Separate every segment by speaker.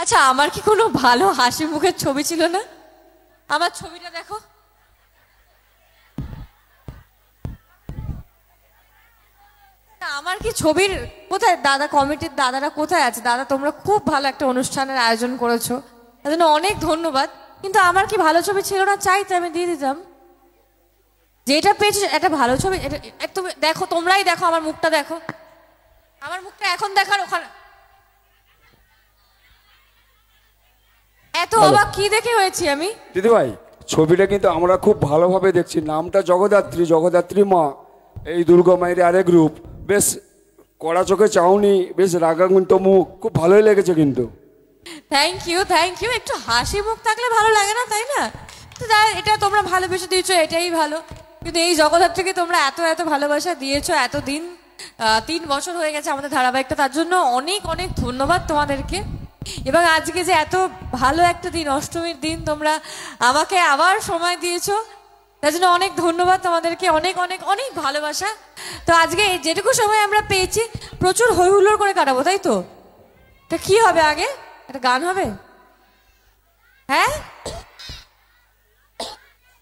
Speaker 1: আচ্ছা, আমার কি কোনো ভালো হাসি মুখের ছবি ছিল না? আমার ছবিটা দেখো। আমার কি ছবির কোথায়? দাদা, কমিটির দাদারা কোথায় আছে? দাদা, তোমরা খুব ভালো একটা অনুষ্ঠানের আয়োজন করেছো, তার জন্য অনেক ধন্যবাদ। কিন্তু আমার কি ভালো ছবি ছিল না? চাইতে আমি দিয়ে দিতাম। যেটা পেয়েছি একটা ভালো ছবি। তুমি দেখো, তোমরাই দেখো আমার মুখটা, দেখো আমার মুখটা এখন দেখার ওখানে এত অবাক কি দেখে হয়েছি আমি?
Speaker 2: দিদি ভাই, ছবিটা কিন্তু আমরা খুব ভালোভাবে দেখছি। নামটা জগদ্ধাত্রী, জগদ্ধাত্রী মা, এই দুর্গা মায়ের আরেক রূপ। বেশ কড়া চোখে চাউনি, বেশ রাগান্বিত মুখ, খুব ভালোই লেগেছে কিন্তু।
Speaker 1: Thank you, thank you. একটু হাসি মুখ থাকলে ভালো লাগে না, তাই না? তো এটা তোমরা ভালোবেসে দিয়েছো, এটাই ভালো। কিন্তু এই জগদ্ধাত্রীকে তোমরা এত এত ভালোবাসা দিয়েছো এতদিন, 3 বছর হয়ে গেছে আমাদের ধারাবাহিকটা, তার জন্য অনেক অনেক ধন্যবাদ তোমাদেরকে। এবং আজকে যে এত ভালো একটা দিন, অষ্টমীর দিন, তোমরা আমাকে আবার সময় দিয়েছো, তার জন্য অনেক ধন্যবাদ তোমাদেরকে। অনেক অনেক অনেক ভালোবাসা। তো আজকে যেটুকু সময় আমরা পেয়েছি প্রচুর হই হুল্লোড় করে কাটাবো, তাই তো? তা কি হবে আগে? একটা গান হবে? হ্যাঁ,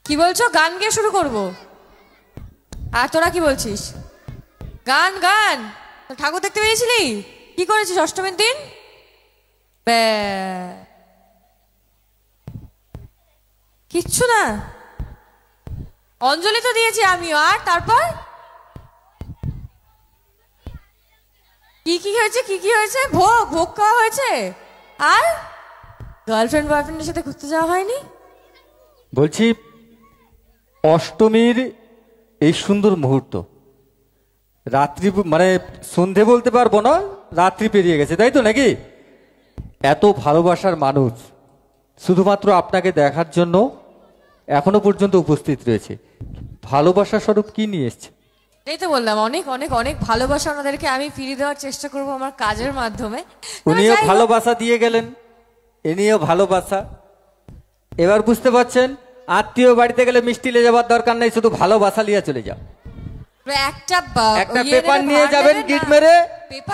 Speaker 1: কি বলছো? গান গিয়ে শুরু করব? আর তোরা কি বলছিস? গান গান? ঠাকুর দেখতে পেয়েছিলি? কি করেছিস অষ্টমীর দিন? কিচ্ছু না, অঞ্জলি তো দিয়েছি আমিও। আর তারপর কি কি হয়েছে? কি কি হয়েছে? ভোগ ভোগ খাওয়া হয়েছে। আর গার্লফ্রেন্ড বয়ফ্রেন্ডের সাথে ঘুরতে যাওয়া হয়নি?
Speaker 3: বলছি, অষ্টমীর এই সুন্দর মুহূর্ত, রাত্রি মানে সন্ধে বলতে পারবো না, রাত্রি পেরিয়ে গেছে, তাই তো নাকি? এত ভালোবাসার মানুষ শুধুমাত্র আপনাকে দেখার জন্য এখনো পর্যন্ত উপস্থিত রয়েছে। ভালোবাসা স্বরূপ কি নিয়ে এসছে?
Speaker 1: এই তো বললাম, অনেক অনেক অনেক ভালোবাসা ওনাদেরকে আমি ফিরিয়ে দেওয়ার চেষ্টা করবো আমার কাজের মাধ্যমে।
Speaker 3: উনিও ভালোবাসা দিয়ে গেলেন, এনেও ভালোবাসা। এবার বুঝতে পারছেন, আত্মীয় বাড়িতে গেলে মিষ্টি নিয়ে যাবার দরকার নেই, শুধু ভালোবাসা নিয়ে চলে যাও।
Speaker 1: একটা
Speaker 3: পেপার নিয়ে যাবেন, গিট মেরে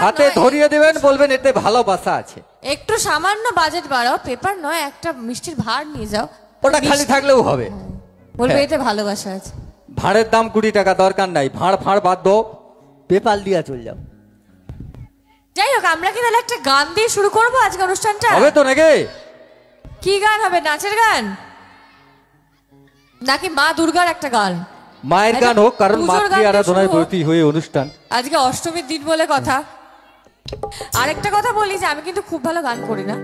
Speaker 3: হাতে ধরিয়ে দেবেন, বলবেন এতে ভালোবাসা আছে।
Speaker 1: একটু সামান্য বাজেট বাড়াও, পেপার নয়, একটা মিষ্টির ভাঁড় নিয়ে যাও।
Speaker 3: ওটা খালি থাকলেও হবে,
Speaker 1: বলবে এতে ভালোবাসা আছে।
Speaker 3: ভাঁড়ের দাম 20 টাকা, দরকার নাই, ভাঁড় ফাঁড় বাদ দো, পেপার দিয়ে চলে যাও।
Speaker 1: যাই হোক, আমরা কি তাহলে একটা গান দিয়ে শুরু করবো আজকে অনুষ্ঠানটা?
Speaker 3: হবে তো নাকি?
Speaker 1: কি গান হবে? নাচের গান নাকি মা দুর্গার একটা গান?
Speaker 3: মায়ের গান হোক, কারণ মাতৃ আরাধনায় ব্রতী হয়ে অনুষ্ঠান।
Speaker 1: আজকে অষ্টমীর দিন বলে কথা। আরেকটা কথা বলি যে আমি কিন্তু খুব ভালো গান করি না,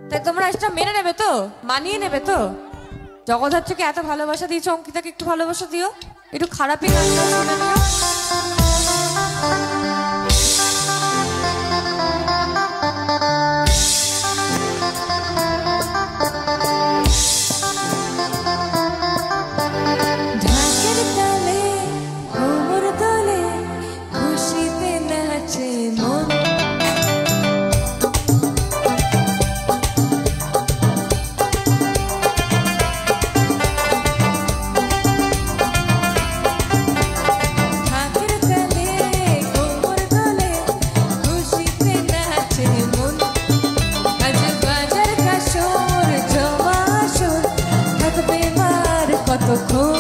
Speaker 1: তাই তোমরা এটা মেনে নেবে তো, মানিয়ে নেবে তো? জগদ্ধাত্রীকে এত ভালোবাসা দিয়েছো, অঙ্কিতাকে একটু ভালোবাসা দিও, একটু খারাপই গান শুনে নিও। কতক্ষণ